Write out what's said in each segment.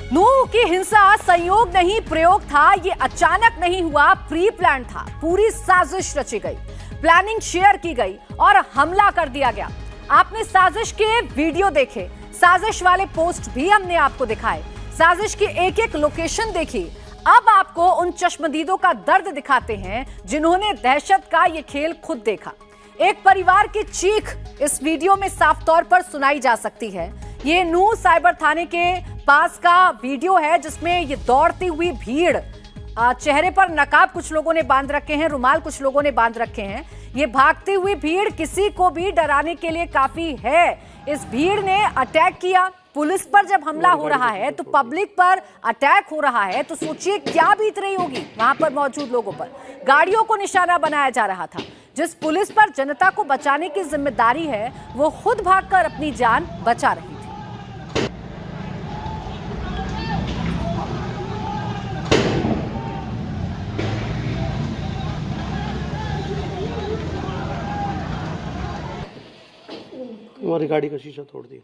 नूह की हिंसा संयोग नहीं प्रयोग था, ये अचानक नहीं हुआ, प्री प्लान था। पूरी साजिश रची गई, प्लानिंग शेयर की गई और हमला कर दिया गया। आपने साजिश के वीडियो देखे, साजिश वाले पोस्ट भी हमने आपको दिखाए, साजिश की एक एक लोकेशन देखी। अब आपको उन चश्मदीदों का दर्द दिखाते हैं जिन्होंने दहशत का ये खेल खुद देखा। एक परिवार की चीख इस वीडियो में साफ तौर पर सुनाई जा सकती है। ये नूह साइबर थाने के पास का वीडियो है जिसमें ये दौड़ती हुई भीड़, चेहरे पर नकाब कुछ लोगों ने बांध रखे हैं, रुमाल कुछ लोगों ने बांध रखे हैं। ये भागती हुई भीड़ किसी को भी डराने के लिए काफी है। इस भीड़ ने अटैक किया। पुलिस पर जब हमला हो रहा है तो पब्लिक पर अटैक हो रहा है, तो सोचिए क्या बीत रही होगी वहां पर मौजूद लोगों पर। गाड़ियों को निशाना बनाया जा रहा था। जिस पुलिस पर जनता को बचाने की जिम्मेदारी है, वो खुद भागकर अपनी जान बचा रही थी। हमारी गाड़ी का शीशा तोड़ दिया।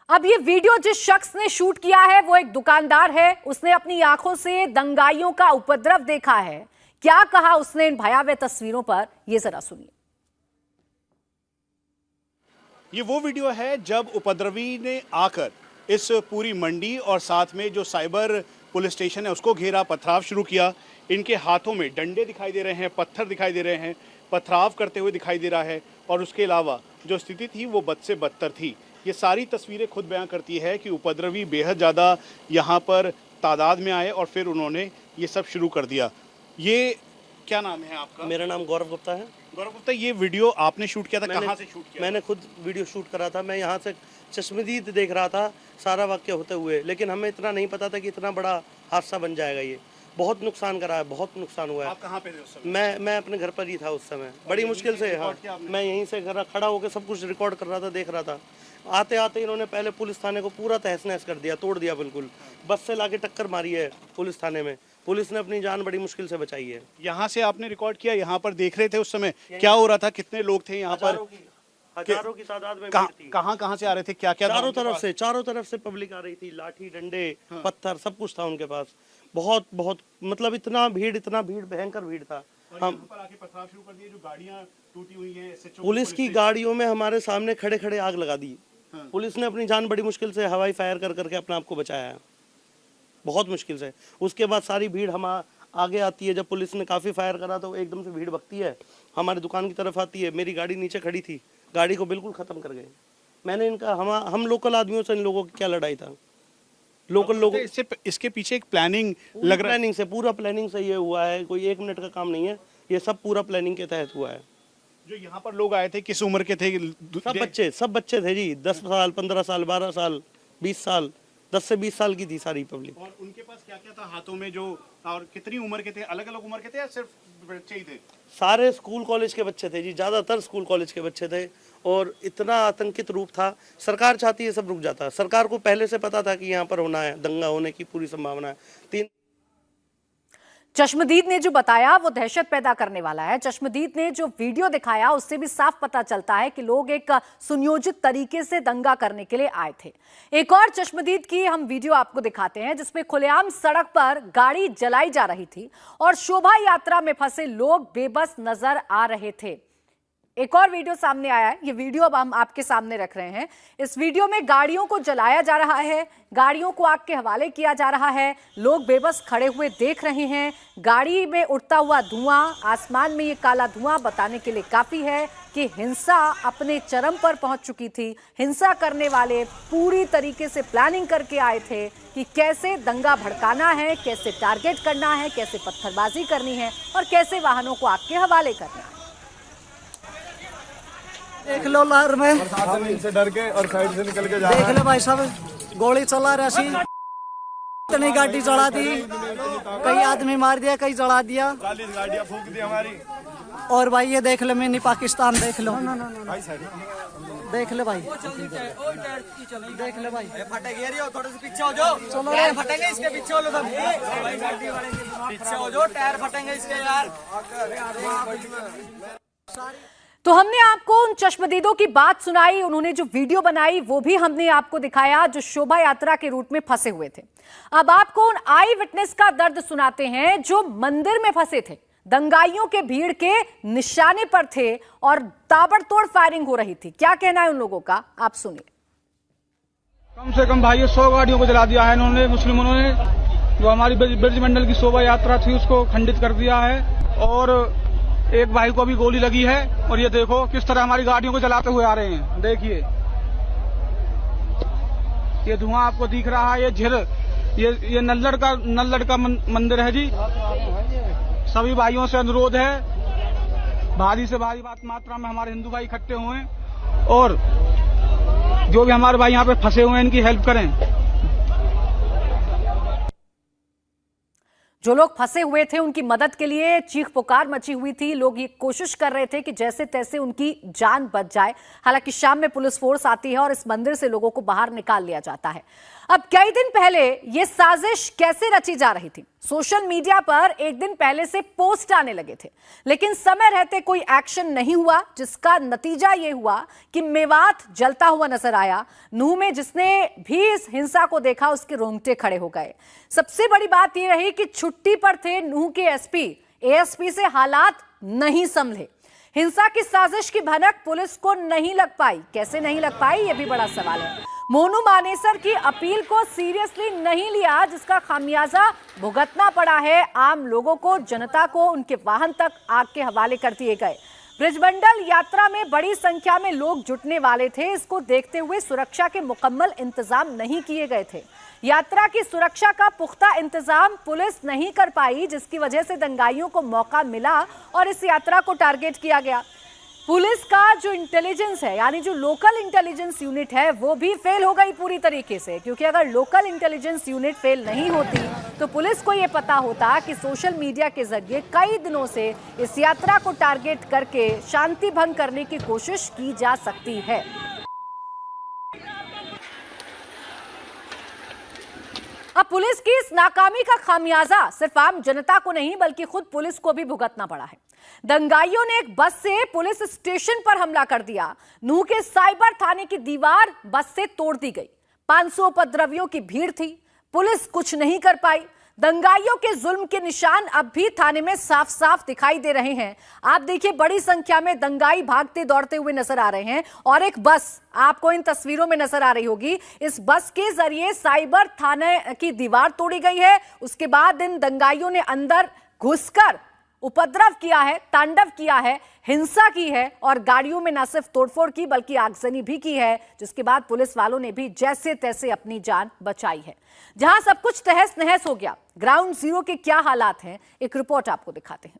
अब ये वीडियो जिस शख्स ने शूट किया है वो एक दुकानदार है। उसने अपनी आंखों से दंगाइयों का उपद्रव देखा है। क्या कहा उसने इन भयावह तस्वीरों पर, ये जरा सुनिए। ये वो वीडियो है जब उपद्रवी ने आकर इस पूरी मंडी और साथ में जो साइबर पुलिस स्टेशन है उसको घेरा, पथराव शुरू किया। इनके हाथों में डंडे दिखाई दे रहे हैं, पत्थर दिखाई दे रहे हैं, पथराव करते हुए दिखाई दे रहा है। और उसके अलावा जो स्थिति थी वो बद से बदतर थी। ये सारी तस्वीरें खुद बयां करती है कि उपद्रवी बेहद ज़्यादा यहाँ पर तादाद में आए और फिर उन्होंने ये सब शुरू कर दिया। ये क्या नाम है आपका? मेरा नाम गौरव गुप्ता है। गौरव गुप्ता, ये वीडियो आपने शूट किया था, कहाँ से शूट किया? मैंने खुद वीडियो शूट करा था। मैं यहाँ से चश्मदीद देख रहा था सारा वाक्य होते हुए, लेकिन हमें इतना नहीं पता था कि इतना बड़ा हादसा बन जाएगा। ये बहुत नुकसान करा है, बहुत नुकसान हुआ है। आप कहाँ पे थे उस समय? मैं अपने घर पर ही था उस समय। बड़ी मुश्किल से, हाँ, मैं यहीं से खड़ा होकर सब कुछ रिकॉर्ड कर रहा था, देख रहा था। आते आते इन्होंने पहले पुलिस थाने को पूरा तहस नहस कर दिया, तोड़ दिया बिल्कुल। बस से लाके टक्कर मारी है पुलिस थाने में। पुलिस ने अपनी जान बड़ी मुश्किल से बचाई है। यहाँ से आपने रिकॉर्ड किया, यहाँ पर देख रहे थे उस समय क्या हो रहा था? कितने लोग थे यहाँ पर? हजारों की तादाद में। कहाँ से आ रहे थे? क्या क्या? चारों तरफ से पब्लिक आ रही थी। लाठी, डंडे, पत्थर, सब कुछ था उनके पास। बहुत मतलब इतना भीड़ भयंकर भीड़ था। हम पर आके पथराव शुरू कर दिए। जो गाड़ियाँ टूटी हुई हैं, पुलिस की गाड़ियों में हमारे सामने खड़े खड़े आग लगा दी। पुलिस ने अपनी जान बड़ी मुश्किल से हवाई फायर कर करके अपने आप को बचाया है, बहुत मुश्किल से। उसके बाद सारी भीड़ हम आगे आती है। जब पुलिस ने काफी फायर करा तो एकदम से भीड़ भगती है, हमारी दुकान की तरफ आती है। मेरी गाड़ी नीचे खड़ी थी, गाड़ी को बिल्कुल खत्म कर गए। मैंने इनका हम लोकल आदमियों से इन लोगों की क्या लड़ाई था। लोकल लोगों इसके पीछे एक प्लानिंग लग रहा है। पूरा प्लानिंग से ये हुआ है। कोई 1 मिनट का काम नहीं है, ये सब पूरा प्लानिंग के तहत हुआ है। जो यहाँ पर लोग आए थे किस उम्र के थे? सब बच्चे थे जी। 10 साल, 15 साल, 12 साल, 20 साल, 10 से 20 साल की थी सारी पब्लिक। और उनके पास क्या क्या था हाथों में? जो और कितनी उम्र के थे? अलग अलग उम्र के थे या सिर्फ बच्चे ही थे? सारे स्कूल कॉलेज के बच्चे थे जी, ज्यादातर स्कूल कॉलेज के बच्चे थे। और इतना आतंकित रूप था। सरकार चाहती है सब रुक जाता। सरकार को पहले से पता था कि यहाँ पर होना है, दंगा होने की पूरी संभावना है। चश्मदीद ने जो बताया वो दहशत पैदा करने वाला है। चश्मदीद ने जो वीडियो दिखाया उससे भी साफ पता चलता है कि लोग एक सुनियोजित तरीके से दंगा करने के लिए आए थे। एक और चश्मदीद की हम वीडियो आपको दिखाते हैं जिसमें खुलेआम सड़क पर गाड़ी जलाई जा रही थी और शोभा यात्रा में फंसे लोग बेबस नजर आ रहे थे। एक और वीडियो सामने आया है, ये वीडियो अब हम आपके सामने रख रहे हैं। इस वीडियो में गाड़ियों को जलाया जा रहा है, गाड़ियों को आग के हवाले किया जा रहा है। लोग बेबस खड़े हुए देख रहे हैं। गाड़ी में उड़ता हुआ धुआं, आसमान में ये काला धुआं बताने के लिए काफी है कि हिंसा अपने चरम पर पहुंच चुकी थी। हिंसा करने वाले पूरी तरीके से प्लानिंग करके आए थे कि कैसे दंगा भड़काना है, कैसे टारगेट करना है, कैसे पत्थरबाजी करनी है और कैसे वाहनों को आग के हवाले करना है। देख लो लहर में इनसे डर के और साइड से निकल के जा रहा है। देख लो भाई साहब, गोली चला रहा सी, इतनी गाड़ी जला दी, कई आदमी मार दिया, कई जला दिया, 40 गाड़ियां फूंक दी हमारी। और भाई ये देख लो मिनी पाकिस्तान, देख लो, देख लो भाई, देख लो भाई, फटेंगे, थोड़े से पीछे हो जाओ, टायर फटेंगे इसके, पीछे हो लो सब, पीछे हो जाओ, टायर फटेंगे इसके यार। तो हमने आपको उन चश्मदीदों की बात सुनाई, उन्होंने जो वीडियो बनाई वो भी हमने आपको दिखाया जो शोभा यात्रा के रूट में फंसे हुए थे। अब आपको उन आई विटनेस का दर्द सुनाते हैं जो मंदिर में फंसे थे, दंगाइयों के भीड़ के निशाने पर थे और ताबड़तोड़ फायरिंग हो रही थी। क्या कहना है उन लोगों का, आप सुनिए। कम से कम भाई 100 गाड़ियों को जला दिया है इन्होंने, मुस्लिमों ने। जो हमारी ब्रज मंडल की शोभा यात्रा थी उसको खंडित कर दिया है और एक भाई को भी गोली लगी है। और ये देखो किस तरह हमारी गाड़ियों को जलाते हुए आ रहे हैं। देखिए ये धुआं आपको दिख रहा है, ये झिर, ये नल्लड़ का मंदिर है जी। सभी भाइयों से अनुरोध है, भारी से भारी मात्रा में हमारे हिंदू भाई इकट्ठे हुए और जो भी हमारे भाई यहाँ पे फंसे हुए हैं इनकी हेल्प करें। जो लोग फंसे हुए थे उनकी मदद के लिए चीख पुकार मची हुई थी। लोग ये कोशिश कर रहे थे कि जैसे तैसे उनकी जान बच जाए। हालांकि शाम में पुलिस फोर्स आती है और इस मंदिर से लोगों को बाहर निकाल लिया जाता है। अब कई दिन पहले ये साजिश कैसे रची जा रही थी, सोशल मीडिया पर एक दिन पहले से पोस्ट आने लगे थे, लेकिन समय रहते कोई एक्शन नहीं हुआ, जिसका नतीजा ये हुआ कि मेवात जलता हुआ नजर आया। नूह में जिसने भी इस हिंसा को देखा उसके रोंगटे खड़े हो गए। सबसे बड़ी बात यह रही कि छुट्टी पर थे नूह के एसपी, एएसपी से हालात नहीं संभले। हिंसा की साजिश की भनक पुलिस को नहीं लग पाई। कैसे नहीं लग पाई, यह भी बड़ा सवाल है। मोनू मानेसर की अपील को सीरियसली नहीं लिया, जिसका खामियाजा भुगतना पड़ा है आम लोगों को, जनता को। उनके वाहन तक आग के हवाले कर दिए गए। ब्रजमंडल यात्रा में बड़ी संख्या में लोग जुटने वाले थे। इसको देखते हुए सुरक्षा के मुकम्मल इंतजाम नहीं किए गए थे। यात्रा की सुरक्षा का पुख्ता इंतजाम पुलिस नहीं कर पाई, जिसकी वजह से दंगाइयों को मौका मिला और इस यात्रा को टारगेट किया गया। पुलिस का जो इंटेलिजेंस है, यानी जो लोकल इंटेलिजेंस यूनिट है, वो भी फेल हो गई पूरी तरीके से। क्योंकि अगर लोकल इंटेलिजेंस यूनिट फेल नहीं होती तो पुलिस को यह पता होता कि सोशल मीडिया के जरिए कई दिनों से इस यात्रा को टारगेट करके शांति भंग करने की कोशिश की जा सकती है। अब पुलिस की इस नाकामी का खामियाजा सिर्फ आम जनता को नहीं बल्कि खुद पुलिस को भी भुगतना पड़ा है। दंगाइयों ने एक बस से पुलिस स्टेशन पर हमला कर दिया। नूह के साइबर थाने की दीवार बस से तोड़ दी गई। 500 उपद्रवियों की भीड़ थी, पुलिस कुछ नहीं कर पाई। दंगाइयों के जुल्म के निशान अब भी थाने में साफ साफ दिखाई दे रहे हैं। आप देखिए बड़ी संख्या में दंगाई भागते दौड़ते हुए नजर आ रहे हैं और एक बस आपको इन तस्वीरों में नजर आ रही होगी। इस बस के जरिए साइबर थाने की दीवार तोड़ी गई है। उसके बाद इन दंगाइयों ने अंदर घुसकर उपद्रव किया है, तांडव किया है, हिंसा की है और गाड़ियों में न सिर्फ तोड़फोड़ की बल्कि आगजनी भी की है, जिसके बाद पुलिस वालों ने भी जैसे तैसे अपनी जान बचाई है। जहां सब कुछ तहस नहस हो गया, ग्राउंड जीरो के क्या हालात हैं, एक रिपोर्ट आपको दिखाते हैं।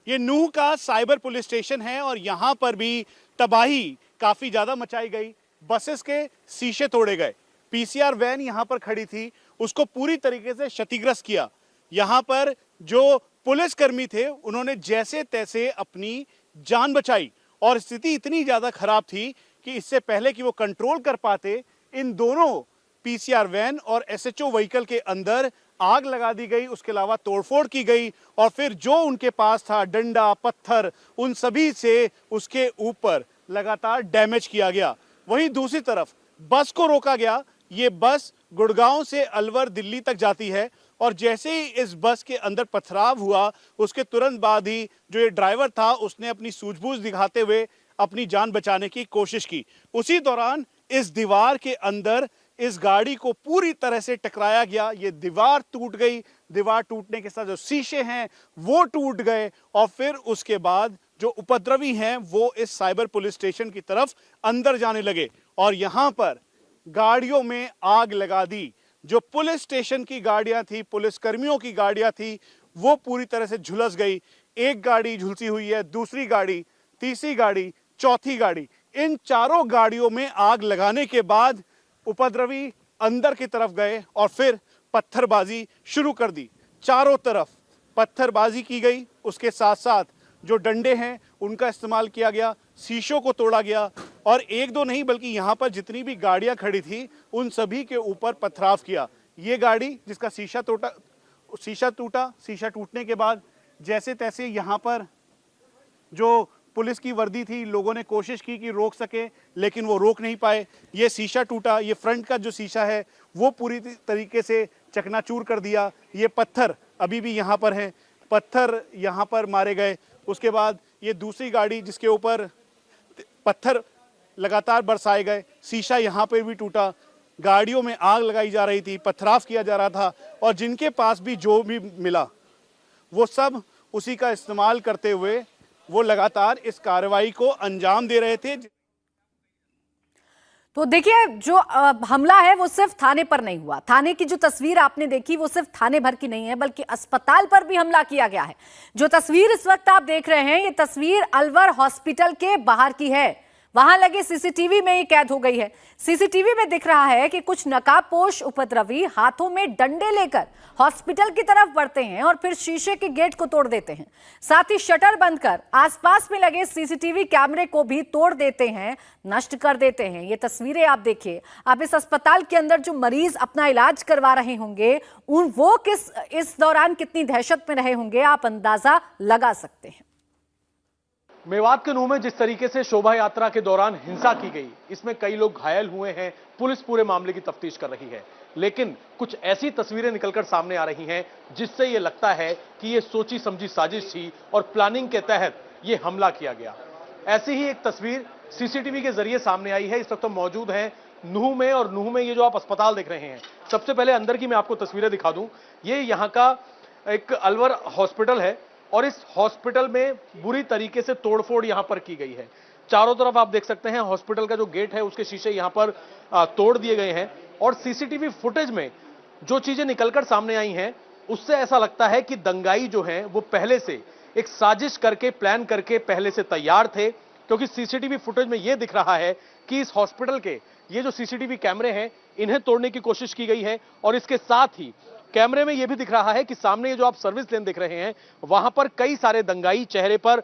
ये नूह का साइबर पुलिस स्टेशन है और यहाँ पर भी तबाही काफी ज्यादा मचाई गई। बसेस के शीशे तोड़े गए। पीसीआर वैन यहाँ पर खड़ी थी, उसको पूरी तरीके से क्षतिग्रस्त किया। यहाँ पर जो पुलिसकर्मी थे उन्होंने जैसे तैसे अपनी जान बचाई और स्थिति इतनी ज्यादा खराब थी कि इससे पहले कि वो कंट्रोल कर पाते, इन दोनों पीसीआर वैन और एसएचओ व्हीकल के अंदर आग लगा दी गई। उसके अलावा तोड़फोड़ की गई और फिर जो उनके पास था डंडा, पत्थर, उन सभी से उसके ऊपर लगातार डैमेज किया गया। वहीं दूसरी तरफ बस को रोका गया। ये बस गुड़गांव से अलवर दिल्ली तक जाती है और जैसे ही इस बस के अंदर पथराव हुआ उसके तुरंत बाद ही जो ये ड्राइवर था उसने अपनी सूझबूझ दिखाते हुए अपनी जान बचाने की कोशिश की। उसी दौरान इस दीवार के अंदर इस गाड़ी को पूरी तरह से टकराया गया। ये दीवार टूट गई। दीवार टूटने के साथ जो शीशे हैं वो टूट गए और फिर उसके बाद जो उपद्रवी हैं वो इस साइबर पुलिस स्टेशन की तरफ अंदर जाने लगे और यहाँ पर गाड़ियों में आग लगा दी। जो पुलिस स्टेशन की गाड़ियां थी, पुलिस कर्मियों की गाड़ियां थी, वो पूरी तरह से झुलस गई। एक गाड़ी झुलसी हुई है, दूसरी गाड़ी, तीसरी गाड़ी, चौथी गाड़ी। इन चारों गाड़ियों में आग लगाने के बाद उपद्रवी अंदर की तरफ गए और फिर पत्थरबाजी शुरू कर दी। चारों तरफ पत्थरबाजी की गई। उसके साथ साथ जो डंडे हैं उनका इस्तेमाल किया गया, शीशों को तोड़ा गया और एक दो नहीं बल्कि यहाँ पर जितनी भी गाड़ियाँ खड़ी थी उन सभी के ऊपर पथराव किया। ये गाड़ी जिसका शीशा टूटा, शीशा टूटने के बाद जैसे तैसे यहाँ पर जो पुलिस की वर्दी थी, लोगों ने कोशिश की कि रोक सके, लेकिन वो रोक नहीं पाए। ये शीशा टूटा, ये फ्रंट का जो शीशा है वो पूरी तरीके से चकनाचूर कर दिया। ये पत्थर अभी भी यहाँ पर हैं, पत्थर यहाँ पर मारे गए। उसके बाद ये दूसरी गाड़ी जिसके ऊपर पत्थर लगातार बरसाए गए, शीशा यहाँ पर भी टूटा। गाड़ियों में आग लगाई जा रही थी, पथराव किया जा रहा था, और जिनके पास भी जो भी मिला वो सब उसी का इस्तेमाल करते हुए वो लगातार इस कार्रवाई को अंजाम दे रहे थे। तो देखिए, जो हमला है वो सिर्फ थाने पर नहीं हुआ। थाने की जो तस्वीर आपने देखी वो सिर्फ थाने भर की नहीं है, बल्कि अस्पताल पर भी हमला किया गया है। जो तस्वीर इस वक्त आप देख रहे हैं, ये तस्वीर अलवर हॉस्पिटल के बाहर की है। वहां लगे सीसीटीवी में ये कैद हो गई है। सीसीटीवी में दिख रहा है कि कुछ नकाबपोश उपद्रवी हाथों में डंडे लेकर हॉस्पिटल की तरफ बढ़ते हैं और फिर शीशे के गेट को तोड़ देते हैं। साथ ही शटर बंद कर आसपास में लगे सीसीटीवी कैमरे को भी तोड़ देते हैं, नष्ट कर देते हैं। ये तस्वीरें आप देखिए। आप इस अस्पताल के अंदर जो मरीज अपना इलाज करवा रहे होंगे, वो इस दौरान कितनी दहशत में रहे होंगे, आप अंदाजा लगा सकते हैं। मेवात के नूह में जिस तरीके से शोभा यात्रा के दौरान हिंसा की गई, इसमें कई लोग घायल हुए हैं। पुलिस पूरे मामले की तफ्तीश कर रही है, लेकिन कुछ ऐसी तस्वीरें निकलकर सामने आ रही हैं जिससे यह लगता है कि यह सोची समझी साजिश थी और प्लानिंग के तहत यह हमला किया गया। ऐसी ही एक तस्वीर सीसीटीवी के जरिए सामने आई है। इस वक्त हम मौजूद हैं नूह में, और नूह में ये जो आप अस्पताल देख रहे हैं, सबसे पहले अंदर की मैं आपको तस्वीरें दिखा दूं। ये यहाँ का एक अलवर हॉस्पिटल है, और इस हॉस्पिटल में बुरी तरीके से तोड़फोड़ यहां पर की गई है। चारों तरफ आप देख सकते हैं हॉस्पिटल का जो गेट है उसके शीशे यहां पर तोड़ दिए गए हैं, और सीसीटीवी फुटेज में जो चीजें निकलकर सामने आई हैं उससे ऐसा लगता है कि दंगाई जो है वो पहले से एक साजिश करके, प्लान करके पहले से तैयार थे। क्योंकि सीसीटीवी फुटेज में यह दिख रहा है कि इस हॉस्पिटल के ये जो सीसीटीवी कैमरे हैं इन्हें तोड़ने की कोशिश की गई है, और इसके साथ ही कैमरे में यह भी दिख रहा है कि सामने ये जो आप सर्विस लेन देख रहे हैं, वहां पर कई सारे दंगाई चेहरे पर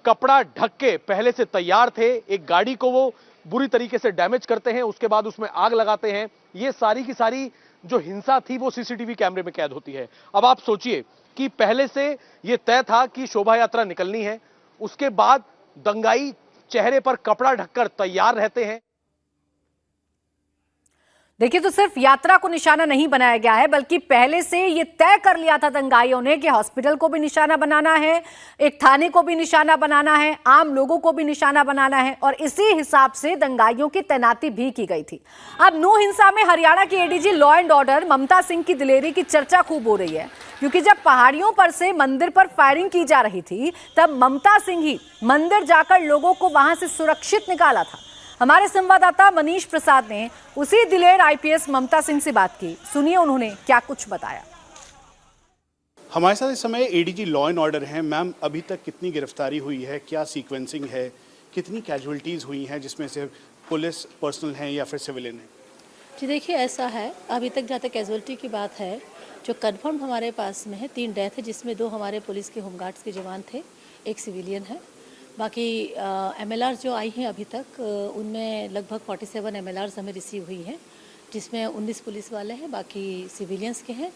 कपड़ा ढक के पहले से तैयार थे। एक गाड़ी को वो बुरी तरीके से डैमेज करते हैं, उसके बाद उसमें आग लगाते हैं। ये सारी की सारी जो हिंसा थी वो सीसीटीवी कैमरे में कैद होती है। अब आप सोचिए कि पहले से यह तय था कि शोभा यात्रा निकलनी है, उसके बाद दंगाई चेहरे पर कपड़ा ढककर तैयार रहते हैं। देखिए, तो सिर्फ यात्रा को निशाना नहीं बनाया गया है, बल्कि पहले से ये तय कर लिया था दंगाइयों ने कि हॉस्पिटल को भी निशाना बनाना है, एक थाने को भी निशाना बनाना है, आम लोगों को भी निशाना बनाना है, और इसी हिसाब से दंगाइयों की तैनाती भी की गई थी। अब नूह हिंसा में हरियाणा की एडीजी लॉ एंड ऑर्डर ममता सिंह की दिलेरी की चर्चा खूब हो रही है, क्योंकि जब पहाड़ियों पर से मंदिर पर फायरिंग की जा रही थी तब ममता सिंह ही मंदिर जाकर लोगों को वहां से सुरक्षित निकाला था। हमारे संवाददाता मनीष प्रसाद ने उसी दिलेर आईपीएस ममता सिंह से बात की। सुनिए उन्होंने क्या कुछ बताया। हमारे साथ इस समय एडीजी लॉ एंड ऑर्डर हैं। मैम, अभी तक कितनी गिरफ्तारी हुई है, क्या सीक्वेंसिंग है, कितनी कैजुअलिटीज़ हुई हैं, जिसमें से पुलिस पर्सनल हैं या फिर सिविलियन हैं? जी देखिए, ऐसा है, अभी तक जहाँ तक कैजुअलिटी की बात है, जो कन्फर्म हमारे पास में है 3 डेथ है, जिसमें 2 हमारे पुलिस के होमगार्ड्स के जवान थे, 1 सिविलियन है। बाकी एमएलआर जो आई हैं अभी तक, उनमें लगभग 47 एमएलआर्स हमें रिसीव हुई हैं, जिसमें 19 पुलिस वाले हैं, बाकी सिविलियंस के हैं।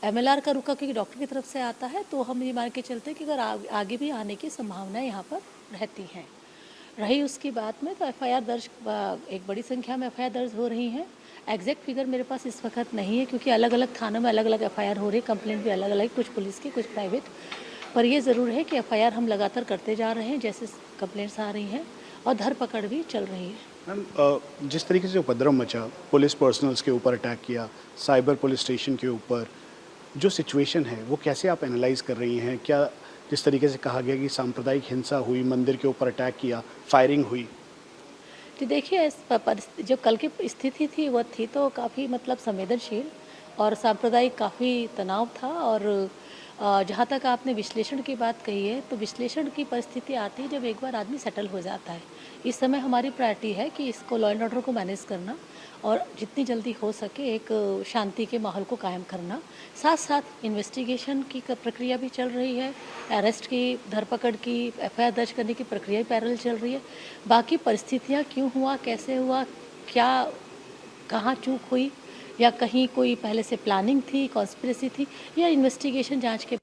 एमएलआर का रुका क्योंकि डॉक्टर की तरफ से आता है, तो हम ये मान के चलते हैं कि अगर आगे भी आने की संभावनाएं यहाँ पर रहती हैं। रही उसकी बात में, तो एफआईआर दर्ज, एक बड़ी संख्या में एफआईआर दर्ज हो रही हैं। एग्जैक्ट फिगर मेरे पास इस वक्त नहीं है, क्योंकि अलग अलग थानों में अलग अलग एफआईआर हो रही है, कंप्लेंट भी अलग अलग, कुछ पुलिस की, कुछ प्राइवेट। पर ये ज़रूर है कि एफआईआर हम लगातार करते जा रहे हैं, जैसे कंप्लेंट्स आ रही हैं, और धरपकड़ भी चल रही है। मैम, जिस तरीके से उपद्रव मचा, पुलिस पर्सनल्स के ऊपर अटैक किया, साइबर पुलिस स्टेशन के ऊपर, जो सिचुएशन है वो कैसे आप एनालाइज कर रही हैं? क्या जिस तरीके से कहा गया कि सांप्रदायिक हिंसा हुई, मंदिर के ऊपर अटैक किया, फायरिंग हुई? तो देखिए, जो कल की स्थिति थी वो थी तो काफ़ी मतलब संवेदनशील और सांप्रदायिक काफ़ी तनाव था। और जहाँ तक आपने विश्लेषण की बात कही है, तो विश्लेषण की परिस्थिति आती है जब एक बार आदमी सेटल हो जाता है। इस समय हमारी प्रायोरिटी है कि इसको लॉ एंड ऑर्डर को मैनेज करना और जितनी जल्दी हो सके एक शांति के माहौल को कायम करना। साथ साथ इन्वेस्टिगेशन की प्रक्रिया भी चल रही है, अरेस्ट की, धरपकड़ की, एफआईआर दर्ज करने की प्रक्रिया भी पैरेलल चल रही है। बाकी परिस्थितियाँ क्यों हुआ, कैसे हुआ, क्या कहाँ चूक हुई, या कहीं कोई पहले से प्लानिंग थी, कॉन्स्पिरेसी थी, या इन्वेस्टिगेशन जांच के